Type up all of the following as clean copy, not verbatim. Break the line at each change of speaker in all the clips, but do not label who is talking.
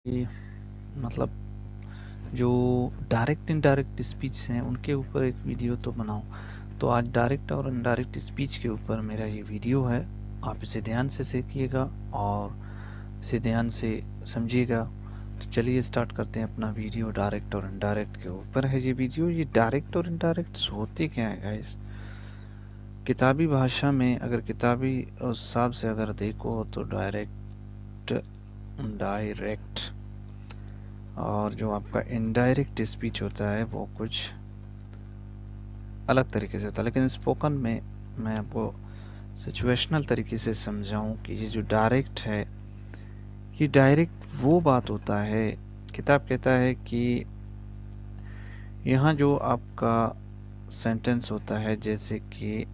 कि मतलब जो डायरेक्ट इनडायरेक्ट स्पीच हैं उनके ऊपर एक वीडियो तो बनाऊं। तो आज डायरेक्ट और इनडायरेक्ट स्पीच के ऊपर मेरा ये वीडियो है। आप इसे ध्यान से देखिएगा और इसे ध्यान से समझिएगा। तो चलिए स्टार्ट करते हैं अपना वीडियो। डायरेक्ट और इनडायरेक्ट के ऊपर है ये वीडियो। ये डायरेक्ट और इनडायरेक्ट होते क्या है गाइस? किताबी भाषा में अगर किताबी उस हिसाब से अगर देखो तो डायरेक्ट, डायरेक्ट और जो आपका इनडायरेक्ट स्पीच होता है वो कुछ अलग तरीके से होता है। लेकिन स्पोकन में मैं आपको सिचुएशनल तरीके से समझाऊं कि ये जो डायरेक्ट है, ये डायरेक्ट वो बात होता है। किताब कहता है कि यहाँ जो आपका सेंटेंस होता है, जैसे कि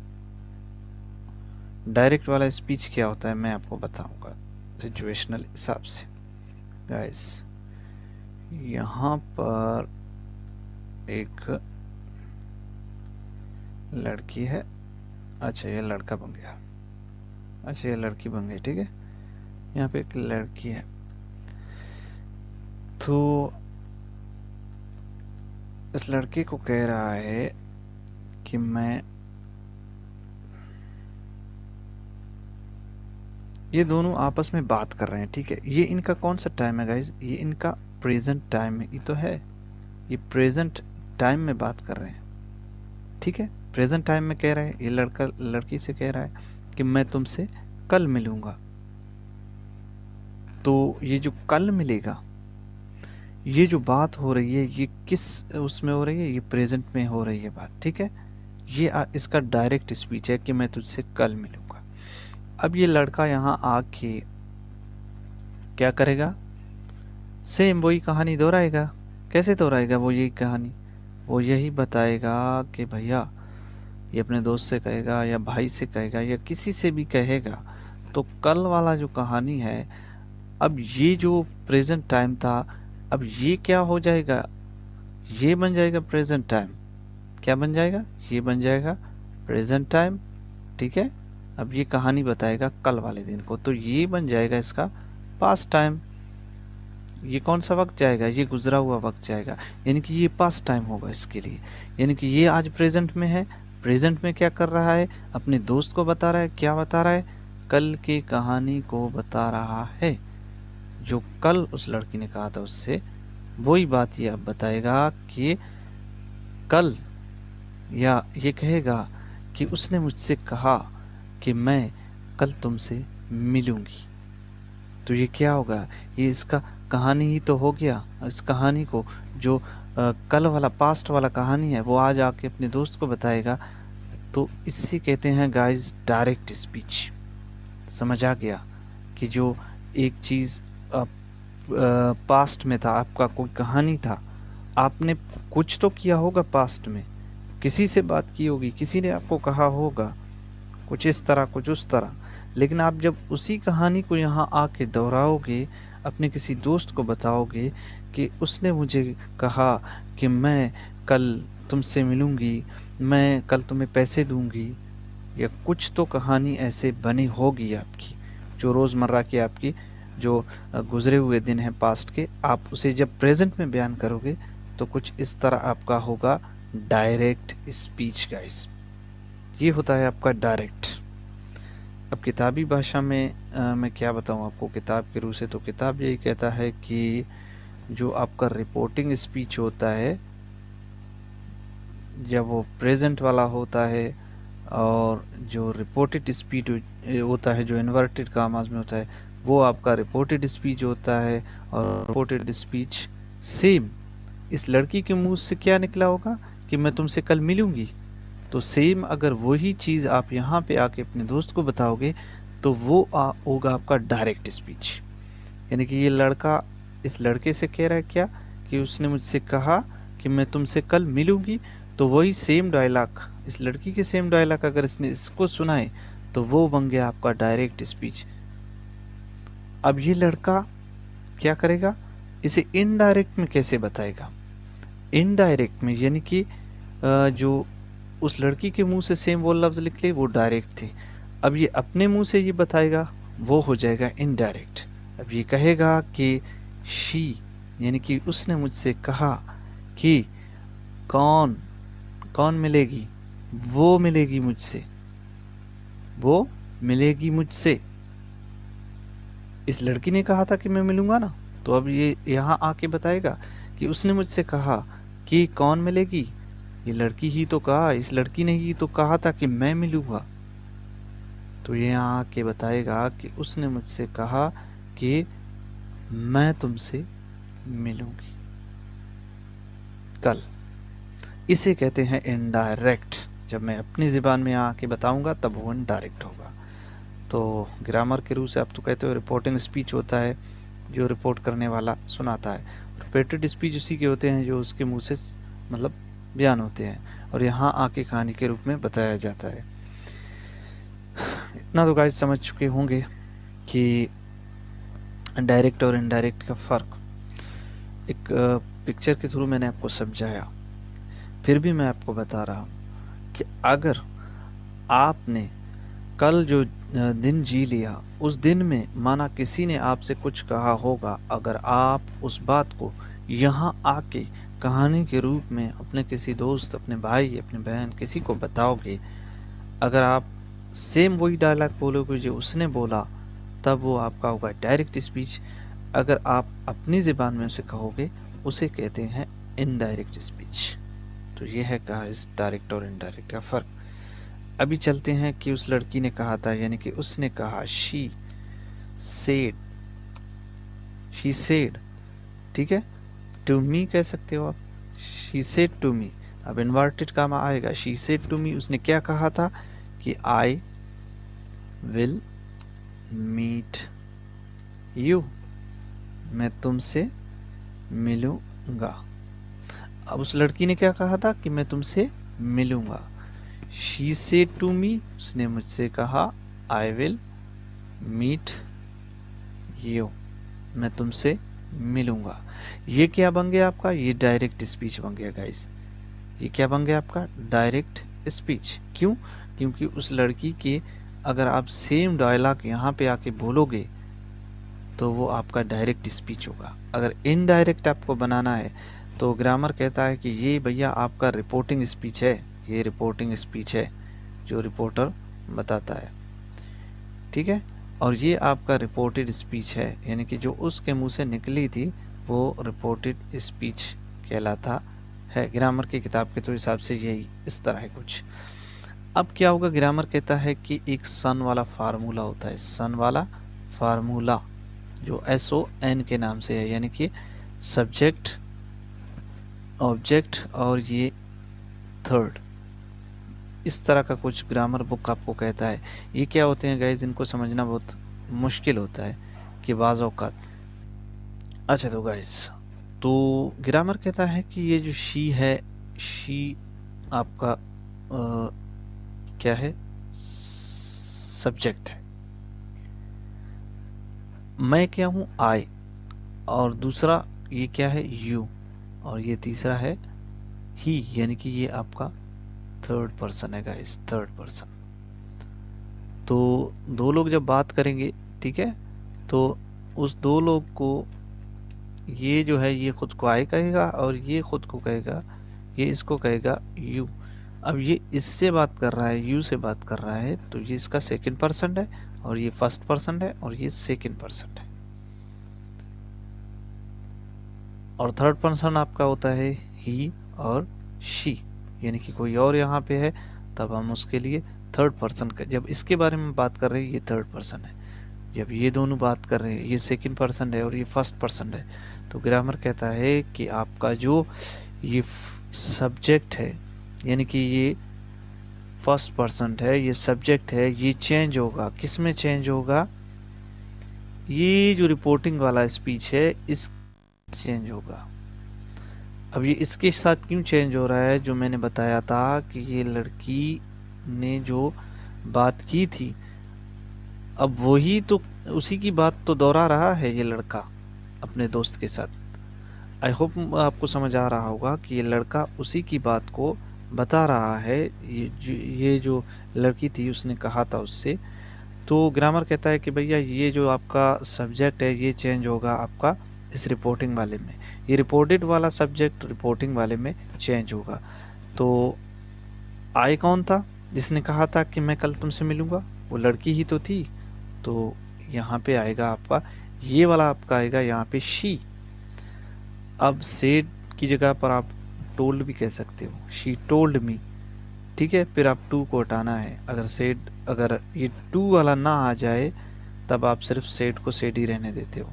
डायरेक्ट वाला स्पीच क्या होता है मैं आपको बताऊंगा सिचुएशनल हिसाब से। गाइस यहाँ पर एक लड़की है। अच्छा ये लड़का बन गया, अच्छा ये लड़की बन गई, ठीक है। यहाँ पे एक लड़की है तो इस लड़के को कह रहा है कि मैं, ये दोनों आपस में बात कर रहे हैं, ठीक है। ये इनका कौन सा टाइम है गाइस? ये इनका प्रेजेंट टाइम है। ये तो है, ये प्रेजेंट टाइम में बात कर रहे हैं, ठीक है। प्रेजेंट टाइम में कह रहा है, ये लड़का लड़की से कह रहा है कि मैं तुमसे कल मिलूंगा। तो ये जो कल मिलेगा, ये जो बात हो रही है ये किस उसमें हो रही है? ये प्रेजेंट में हो रही है बात, ठीक है। ये इसका डायरेक्ट स्पीच है कि मैं तुझसे कल मिलूंगा। अब ये लड़का यहाँ आके क्या करेगा? सेम वही कहानी दोहराएगा। कैसे दोहराएगा वो? यही कहानी वो यही बताएगा कि भैया, ये अपने दोस्त से कहेगा या भाई से कहेगा या किसी से भी कहेगा। तो कल वाला जो कहानी है, अब ये जो प्रेजेंट टाइम था, अब ये क्या हो जाएगा? ये बन जाएगा प्रेजेंट टाइम। क्या बन जाएगा? ये बन जाएगा प्रेजेंट टाइम, ठीक है। अब ये कहानी बताएगा कल वाले दिन को, तो ये बन जाएगा इसका पास्ट टाइम। ये कौन सा वक्त जाएगा? ये गुजरा हुआ वक्त जाएगा, यानी कि ये पास्ट टाइम होगा इसके लिए। यानी कि ये आज प्रेजेंट में है। प्रेजेंट में क्या कर रहा है? अपने दोस्त को बता रहा है। क्या बता रहा है? कल की कहानी को बता रहा है। जो कल उस लड़की ने कहा था उससे, वही बात ये अब बताएगा कि कल, या ये कहेगा कि उसने मुझसे कहा कि मैं कल तुमसे मिलूंगी। तो ये क्या होगा? ये इसका कहानी ही तो हो गया। इस कहानी को जो कल वाला पास्ट वाला कहानी है वो आज आके अपने दोस्त को बताएगा। तो इससे कहते हैं गाइस डायरेक्ट स्पीच। समझ आ गया कि जो एक चीज़ पास्ट में था, आपका कोई कहानी था, आपने कुछ तो किया होगा पास्ट में, किसी से बात की होगी, किसी ने आपको कहा होगा कुछ इस तरह कुछ उस तरह। लेकिन आप जब उसी कहानी को यहाँ आके दोहराओगे, अपने किसी दोस्त को बताओगे कि उसने मुझे कहा कि मैं कल तुमसे मिलूंगी, मैं कल तुम्हें पैसे दूंगी, या कुछ तो कहानी ऐसे बनी होगी आपकी, जो रोज़मर्रा की आपकी जो गुजरे हुए दिन हैं पास्ट के, आप उसे जब प्रेजेंट में बयान करोगे तो कुछ इस तरह आपका होगा डायरेक्ट स्पीच गाइस। ये होता है आपका डायरेक्ट। अब किताबी भाषा में मैं क्या बताऊं आपको किताब के रूप से, तो किताब यही कहता है कि जो आपका रिपोर्टिंग स्पीच होता है, जब वो प्रेजेंट वाला होता है, और जो रिपोर्टेड स्पीच होता है, जो इन्वर्टेड कामास में होता है, वो आपका रिपोर्टेड स्पीच होता है। और रिपोर्टेड स्पीच सेम इस लड़की के मुंह से क्या निकला होगा कि मैं तुमसे कल मिलूंगी, तो सेम अगर वही चीज़ आप यहाँ पे आके अपने दोस्त को बताओगे तो वो होगा आपका डायरेक्ट स्पीच। यानी कि ये लड़का इस लड़के से कह रहा है क्या कि उसने मुझसे कहा कि मैं तुमसे कल मिलूंगी, तो वही सेम डायलॉग, इस लड़की के सेम डायलॉग अगर इसने इसको सुनाए तो वो बन गया आपका डायरेक्ट स्पीच। अब ये लड़का क्या करेगा? इसे इनडायरेक्ट में कैसे बताएगा? इनडायरेक्ट में यानी कि जो उस लड़की के मुंह से सेम वो लफ्ज़ निकले वो डायरेक्ट थे। अब ये अपने मुंह से ये बताएगा, वो हो जाएगा इनडायरेक्ट। अब ये कहेगा कि शी यानी कि उसने मुझसे कहा कि कौन कौन मिलेगी, वो मिलेगी मुझसे, वो मिलेगी मुझसे। इस लड़की ने कहा था कि मैं मिलूंगा ना, तो अब ये यहाँ आके बताएगा कि उसने मुझसे कहा कि कौन मिलेगी। ये लड़की ही तो कहा, इस लड़की ने ही तो कहा था कि मैं मिलूंगा। तो ये यहाँ आके बताएगा कि उसने मुझसे कहा कि मैं तुमसे मिलूंगी कल। इसे कहते हैं इनडायरेक्ट। जब मैं अपनी ज़बान में आके बताऊंगा तब वो इनडायरेक्ट होगा। तो ग्रामर के रूल से आप तो कहते हो रिपोर्टिंग स्पीच होता है जो रिपोर्ट करने वाला सुनाता है। रिपीटेड स्पीच उसी के होते हैं जो उसके मुंह से मतलब बयान होते हैं और यहाँ आके कहानी के रूप में बताया जाता है। इतना तो गाइस समझ चुके होंगे कि डायरेक्ट और इनडायरेक्ट का फ़र्क एक पिक्चर के थ्रू मैंने आपको समझाया। फिर भी मैं आपको बता रहा हूँ कि अगर आपने कल जो दिन जी लिया, उस दिन में माना किसी ने आपसे कुछ कहा होगा, अगर आप उस बात को यहाँ आके कहानी के रूप में अपने किसी दोस्त, अपने भाई, अपने बहन, किसी को बताओगे, अगर आप सेम वही डायलॉग बोलोगे जो उसने बोला, तब वो आपका होगा डायरेक्ट स्पीच। अगर आप अपनी ज़बान में उसे कहोगे, उसे कहते हैं इनडायरेक्ट स्पीच। तो ये है गाइस डायरेक्ट और इनडायरेक्ट का फ़र्क। अभी चलते हैं कि उस लड़की ने कहा था, यानी कि उसने कहा, शी सेड, ठीक है, टू मी कह सकते हो आप, शी सेड टू मी। अब इन्वर्टेड कामा आएगा, शी सेड टू मी, उसने क्या कहा था कि आई विल मीट यू, मैं तुमसे मिलूंगा। अब उस लड़की ने क्या कहा था कि मैं तुमसे मिलूंगा। शी सेड टू मी, उसने मुझसे कहा, आई विल मीट यू, मैं तुमसे मिलूंगा। ये क्या बन गया आपका, ये डायरेक्ट स्पीच बन गया गाइस। ये क्या बन गया आपका, डायरेक्ट स्पीच। क्यों? क्योंकि उस लड़की के अगर आप सेम डायलॉग यहाँ पे आके बोलोगे तो वो आपका डायरेक्ट स्पीच होगा। अगर इनडायरेक्ट आपको बनाना है तो ग्रामर कहता है कि ये भैया आपका रिपोर्टिंग स्पीच है, ये रिपोर्टिंग स्पीच है जो रिपोर्टर बताता है, ठीक है। और ये आपका रिपोर्टेड स्पीच है, यानी कि जो उसके मुंह से निकली थी वो रिपोर्टेड स्पीच कहलाता है ग्रामर की किताब के तो हिसाब से यही इस तरह है कुछ। अब क्या होगा, ग्रामर कहता है कि एक सन वाला फार्मूला होता है, सन वाला फार्मूला जो SON के नाम से है, यानी कि सब्जेक्ट, ऑब्जेक्ट और ये थर्ड, इस तरह का कुछ ग्रामर बुक आपको कहता है। ये क्या होते हैं गाइस, इनको समझना बहुत मुश्किल होता है कि बाज़ औक़ात। अच्छा तो गाइस, तो ग्रामर कहता है कि ये जो शी है, शी आपका क्या है, सब्जेक्ट है। मैं क्या हूँ, आई, और दूसरा ये क्या है, यू, और ये तीसरा है ही, यानी कि ये आपका थर्ड पर्सन है गाइस, थर्ड पर्सन। तो दो लोग जब बात करेंगे, ठीक है, तो उस दो लोग को ये जो है ये खुद को आई कहेगा और ये खुद को कहेगा, ये इसको कहेगा यू। अब ये इससे बात कर रहा है, यू से बात कर रहा है, तो ये इसका सेकंड पर्सन है और ये फर्स्ट पर्सन है और ये सेकंड पर्सन है। और थर्ड पर्सन आपका होता है ही और शी, यानी कि कोई और यहाँ पे है तब हम उसके लिए थर्ड पर्सन का, जब इसके बारे में बात कर रहे हैं ये थर्ड पर्सन है, जब ये दोनों बात कर रहे हैं ये सेकंड पर्सन है और ये फर्स्ट पर्सन है। तो ग्रामर कहता है कि आपका जो ये सब्जेक्ट है, यानी कि ये फर्स्ट पर्सन है, ये सब्जेक्ट है, ये चेंज होगा। किस में चेंज होगा, ये जो रिपोर्टिंग वाला स्पीच है इस चेंज होगा। अब ये इसके साथ क्यों चेंज हो रहा है, जो मैंने बताया था कि ये लड़की ने जो बात की थी, अब वही तो उसी की बात तो दोहरा रहा है ये लड़का अपने दोस्त के साथ। आई होप आपको समझ आ रहा होगा कि ये लड़का उसी की बात को बता रहा है, ये जो लड़की थी उसने कहा था उससे। तो ग्रामर कहता है कि भैया ये जो आपका सब्जेक्ट है ये चेंज होगा आपका इस रिपोर्टिंग वाले में, ये रिपोर्टेड वाला सब्जेक्ट रिपोर्टिंग वाले में चेंज होगा। तो आई कौन था जिसने कहा था कि मैं कल तुमसे मिलूंगा? वो लड़की ही तो थी। तो यहाँ पे आएगा आपका, ये वाला आपका आएगा यहाँ पे शी। अब सेड की जगह पर आप टोल्ड भी कह सकते हो, शी टोल्ड मी, ठीक है। फिर आप टू को हटाना है। अगर सेड, अगर ये टू वाला ना आ जाए तब आप सिर्फ सेड को सेड ही रहने देते हो।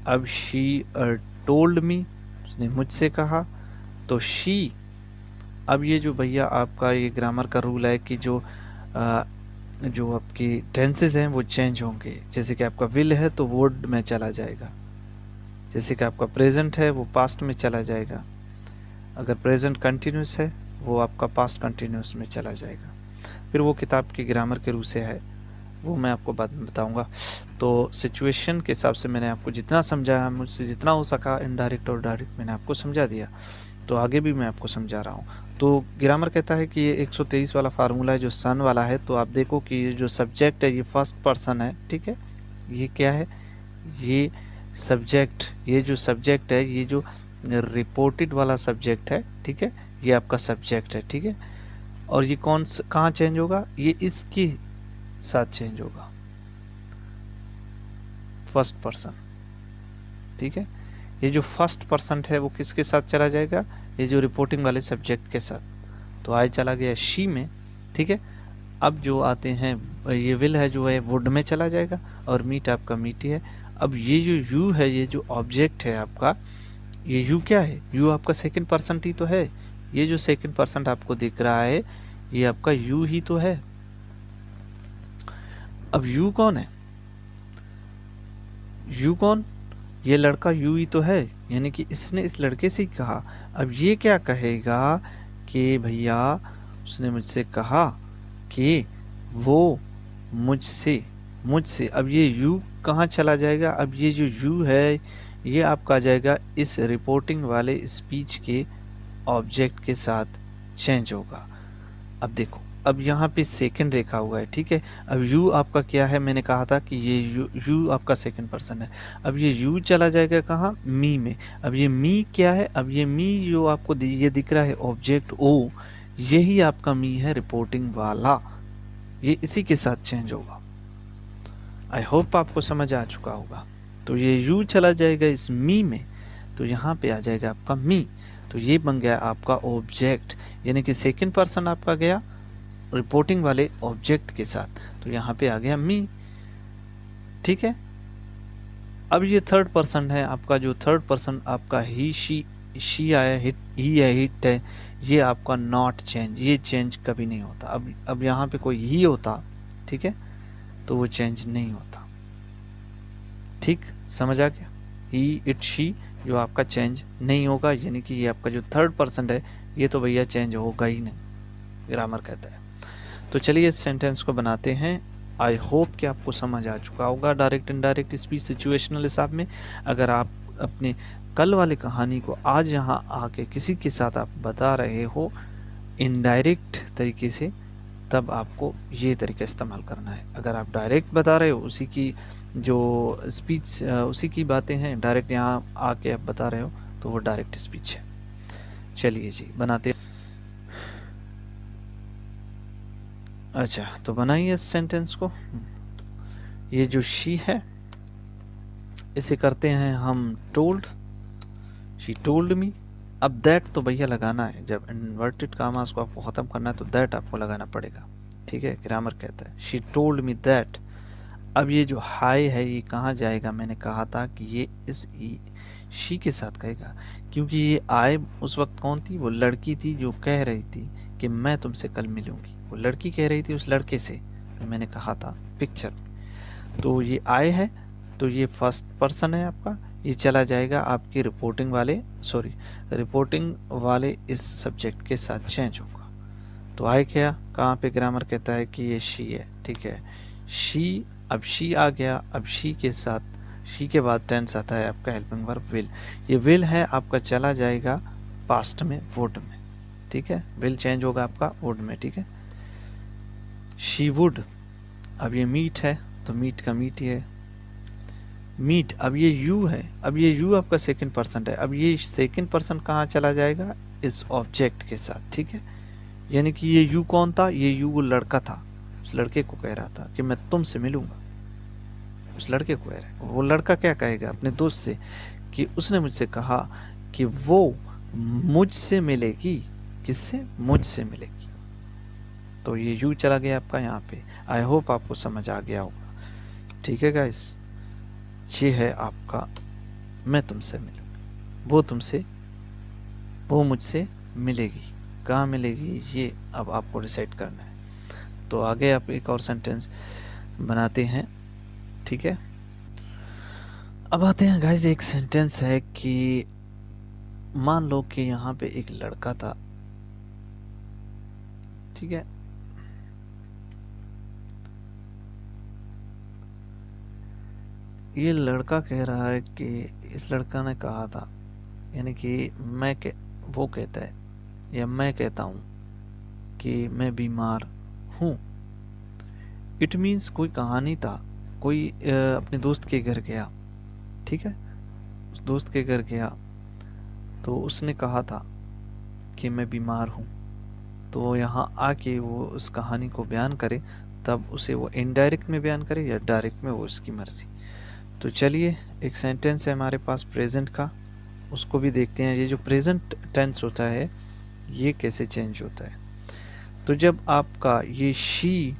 अब शी टोल्ड मी, उसने मुझसे कहा, तो शी। अब ये जो भैया आपका ये ग्रामर का रूल है कि जो आपकी टेंसेस हैं वो चेंज होंगे। जैसे कि आपका विल है तो वुड में चला जाएगा, जैसे कि आपका प्रेजेंट है वो पास्ट में चला जाएगा, अगर प्रेजेंट कंटिन्यूस है वो आपका पास्ट कंटिन्यूस में चला जाएगा। फिर वो किताब के ग्रामर के रूल से है, वो मैं आपको बाद में बताऊंगा। तो सिचुएशन के हिसाब से मैंने आपको जितना समझाया, मुझसे जितना हो सका इनडायरेक्ट और डायरेक्ट मैंने आपको समझा दिया, तो आगे भी मैं आपको समझा रहा हूँ। तो ग्रामर कहता है कि ये 123 वाला फार्मूला है जो सन वाला है। तो आप देखो कि ये जो सब्जेक्ट है ये फर्स्ट पर्सन है, ठीक है। ये क्या है? ये सब्जेक्ट, ये जो सब्जेक्ट है, ये जो रिपोर्टेड वाला सब्जेक्ट है, ठीक है, ये आपका सब्जेक्ट है, ठीक है। और ये कहाँ चेंज होगा? ये इसके साथ चेंज होगा, फर्स्ट पर्सन, ठीक है। ये जो फर्स्ट पर्सन है वो किसके साथ चला जाएगा? ये जो रिपोर्टिंग वाले सब्जेक्ट के साथ। तो आई चला गया शी में, ठीक है। अब जो आते हैं, ये विल है जो है वुड में चला जाएगा, और मीट आपका मीटी है। अब ये जो यू है, ये जो ऑब्जेक्ट है आपका, ये यू क्या है? यू आपका सेकंड पर्सन ही तो है। ये जो सेकंड पर्सन आपको दिख रहा है ये आपका यू ही तो है। अब यू कौन है? यू कौन? ये लड़का यू ही तो है, यानी कि इसने इस लड़के से ही कहा। अब ये क्या कहेगा कि भैया उसने मुझसे कहा कि वो मुझसे, अब ये यू कहाँ चला जाएगा? अब ये जो यू है ये आपका आ जाएगा इस रिपोर्टिंग वाले स्पीच के ऑब्जेक्ट के साथ चेंज होगा। अब देखो, अब यहाँ पे सेकंड देखा हुआ है, ठीक है। अब यू आपका क्या है? मैंने कहा था कि ये यू आपका सेकंड पर्सन है। अब ये यू चला जाएगा कहाँ? मी में। अब ये मी क्या है? अब ये मी जो आपको ये दिख रहा है ऑब्जेक्ट ओ, यही आपका मी है रिपोर्टिंग वाला, ये इसी के साथ चेंज होगा। आई होप आपको समझ आ चुका होगा। तो ये यू चला जाएगा इस मी में, तो यहाँ पे आ जाएगा आपका मी। तो ये बन गया आपका ऑब्जेक्ट, यानी कि सेकंड पर्सन आपका गया रिपोर्टिंग वाले ऑब्जेक्ट के साथ, तो यहाँ पे आ गया मी, ठीक है। अब ये थर्ड पर्सन है आपका, जो थर्ड पर्सन आपका ही शी आया, हिट ही है, हिट है, ये आपका नॉट चेंज, ये चेंज कभी नहीं होता। अब यहाँ पे कोई ही होता, ठीक है, तो वो चेंज नहीं होता। ठीक समझ आ गया? ही, इट, शी जो आपका चेंज नहीं होगा, यानी कि ये आपका जो थर्ड पर्सन है ये तो भैया चेंज होगा ही नहीं, ग्रामर कहता है। तो चलिए इस सेंटेंस को बनाते हैं। आई होप कि आपको समझ आ चुका होगा डायरेक्ट इनडायरेक्ट स्पीच सिचुएशनल हिसाब में। अगर आप अपने कल वाली कहानी को आज यहाँ आके किसी के साथ आप बता रहे हो इनडायरेक्ट तरीके से, तब आपको ये तरीका इस्तेमाल करना है। अगर आप डायरेक्ट बता रहे हो, उसी की जो स्पीच उसी की बातें हैं, डायरेक्ट यहाँ आके आप बता रहे हो, तो वो डायरेक्ट स्पीच है। चलिए जी बनाते। अच्छा, तो बनाइए इस सेंटेंस को। ये जो शी है इसे करते हैं हम टोल्ड, शी टोल्ड मी। अब दैट तो भैया लगाना है, जब इन्वर्टेड कामास को आपको ख़त्म करना है तो दैट आपको लगाना पड़ेगा, ठीक है। ग्रामर कहता है शी टोल्ड मी दैट। अब ये जो हाई है ये कहाँ जाएगा? मैंने कहा था कि ये इस शी के साथ कहेगा, क्योंकि ये आई उस वक्त कौन थी? वो लड़की थी जो कह रही थी कि मैं तुमसे कल मिलूंगी। वो लड़की कह रही थी उस लड़के से, मैंने कहा था पिक्चर। तो ये आई है, तो ये फर्स्ट पर्सन है आपका, ये चला जाएगा आपकी रिपोर्टिंग वाले इस सब्जेक्ट के साथ चेंज होगा। तो आई क्या कहाँ पे? ग्रामर कहता है कि ये शी है, ठीक है, शी। अब शी आ गया, अब शी के साथ, शी के बाद टेंस आता है आपका हेल्पिंग वर्ब विल। ये विल है आपका चला जाएगा पास्ट में वुड में, ठीक है। विल चेंज होगा आपका वुड में, ठीक है। She would. अब ये मीट है तो मीट का मीट ही है, मीट, अब ये यू है, अब ये यू आपका सेकंड पर्सन है, अब ये सेकंड पर्सन कहाँ चला जाएगा, इस ऑब्जेक्ट के साथ, ठीक है। यानी कि ये यू कौन था, ये यू वो लड़का था, उस लड़के को कह रहा था कि मैं तुमसे मिलूंगा, उस लड़के को कह रहा है। वो लड़का क्या कहेगा अपने दोस्त से कि उसने मुझसे कहा कि वो मुझसे मिलेगी, किससे, मुझसे मिलेगी। तो ये यू चला गया आपका यहाँ पे। आई होप आपको समझ आ गया होगा, ठीक है गाइस। ये है आपका मैं तुमसे मिलूंगी, वो मुझसे मिलेगी, कहाँ मिलेगी ये अब आपको डिसाइड करना है। तो आगे आप एक और सेंटेंस बनाते हैं, ठीक है। अब आते हैं गाइस, एक सेंटेंस है कि मान लो कि यहाँ पे एक लड़का था, ठीक है। ये लड़का कह रहा है कि इस लड़का ने कहा था, यानी कि वो कहता है या मैं कहता हूँ कि मैं बीमार हूँ। इट मीन्स कोई कहानी था, कोई अपने दोस्त के घर गया, ठीक है। उस दोस्त के घर गया तो उसने कहा था कि मैं बीमार हूँ। तो यहाँ आके वो उस कहानी को बयान करे, तब उसे वो इनडायरेक्ट में बयान करे या डायरेक्ट में, वो उसकी मर्जी। तो चलिए एक सेंटेंस है हमारे पास प्रेजेंट का, उसको भी देखते हैं। ये जो प्रेजेंट टेंस होता है ये कैसे चेंज होता है। तो जब आपका ये शी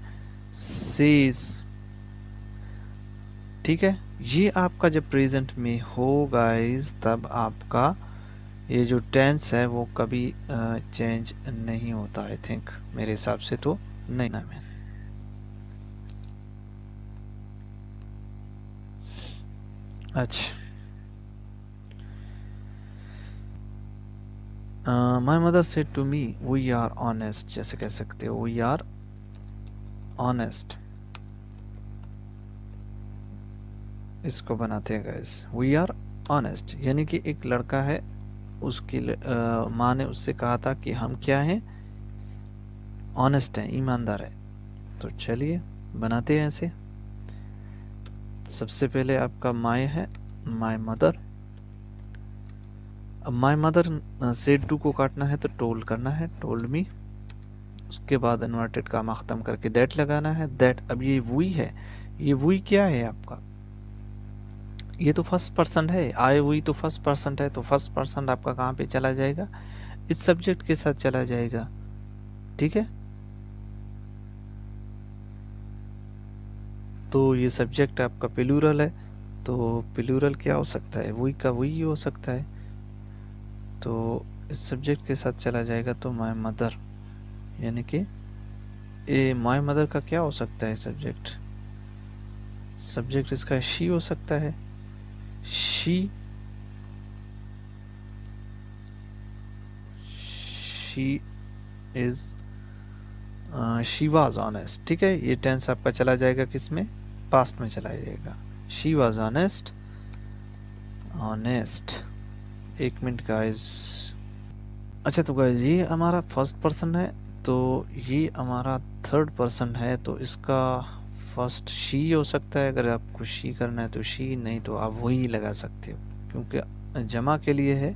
सेज, ठीक है, ये आपका जब प्रेजेंट में हो गाइस, तब आपका ये जो टेंस है वो कभी चेंज नहीं होता। आई थिंक मेरे हिसाब से तो नहीं ना मैं। अच्छा, my mother said to me we are honest, जैसे कह सकते हो वी आर ऑनेस्ट। इसको बनाते हैं गाइस, वी आर ऑनेस्ट, यानी कि एक लड़का है, उसकी माँ ने उससे कहा था कि हम क्या हैं, ऑनेस्ट हैं, ईमानदार है। तो चलिए बनाते हैं ऐसे। सबसे पहले आपका माय है, माय मदर। अब माय मदर सेड टू को काटना है तो टोल्ड करना है, टोल्ड मी। उसके बाद इन्वर्टेड कामा ख़त्म करके दैट लगाना है, दैट। अब ये वुई है, ये वुई क्या है आपका, ये तो फर्स्ट पर्सन है, आई वुई तो फर्स्ट पर्सन है। तो फर्स्ट पर्सन आपका कहाँ पे चला जाएगा, इस सब्जेक्ट के साथ चला जाएगा, ठीक है। तो ये सब्जेक्ट आपका प्लूरल है, तो प्लूरल क्या हो सकता है, वही का वही हो सकता है। तो इस सब्जेक्ट के साथ चला जाएगा, तो माय मदर, यानी कि ए माय मदर का क्या हो सकता है सब्जेक्ट, सब्जेक्ट इसका शी हो सकता है, she is she was honest, ठीक है। ये टेंस आपका चला जाएगा किस में, पास्ट में चला जाएगा, शी वाज ऑनेस्ट, ऑनेस्ट। एक मिनट गाइस। अच्छा तो गाइस ये हमारा फर्स्ट पर्सन है, तो ये हमारा थर्ड पर्सन है, तो इसका फर्स्ट शी हो सकता है। अगर आपको शी करना है तो शी, नहीं तो आप वही लगा सकते हो, क्योंकि जमा के लिए है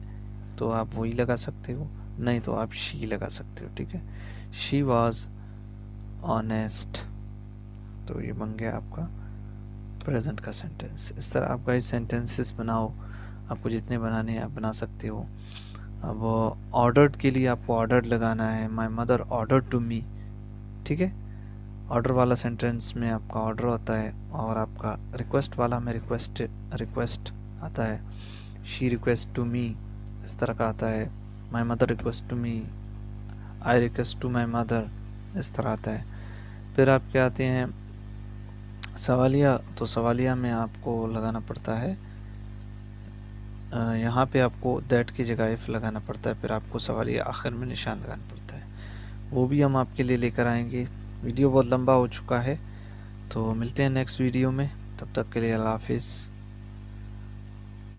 तो आप वही लगा सकते हो, नहीं तो आप शी लगा सकते हो, ठीक है। शी वाज ऑनेस्ट, तो ये बन गया आपका प्रेजेंट का सेंटेंस। इस तरह आप गाइस सेंटेंसेस बनाओ, आपको जितने बनाने हैं आप बना सकते हो। अब ऑर्डर्ड के लिए आपको ऑर्डर्ड लगाना है, my mother order to me, ठीक है। ऑर्डर वाला सेंटेंस में आपका ऑर्डर होता है, और आपका रिक्वेस्ट वाला में रिक्वेस्ट आता है, शी रिक्वेस्ट टू मी, इस तरह का आता है। My mother request to me, I request to my mother, इस तरह आता है। फिर आप क्या आते हैं सवालिया, तो सवालिया में आपको लगाना पड़ता है, यहाँ पे आपको दैट की जगह इफ लगाना पड़ता है, फिर आपको सवालिया आखिर में निशान लगाना पड़ता है। वो भी हम आपके लिए लेकर आएंगे। वीडियो बहुत लंबा हो चुका है, तो मिलते हैं नेक्स्ट वीडियो में, तब तक के लिए अल्लाह हाफिज़।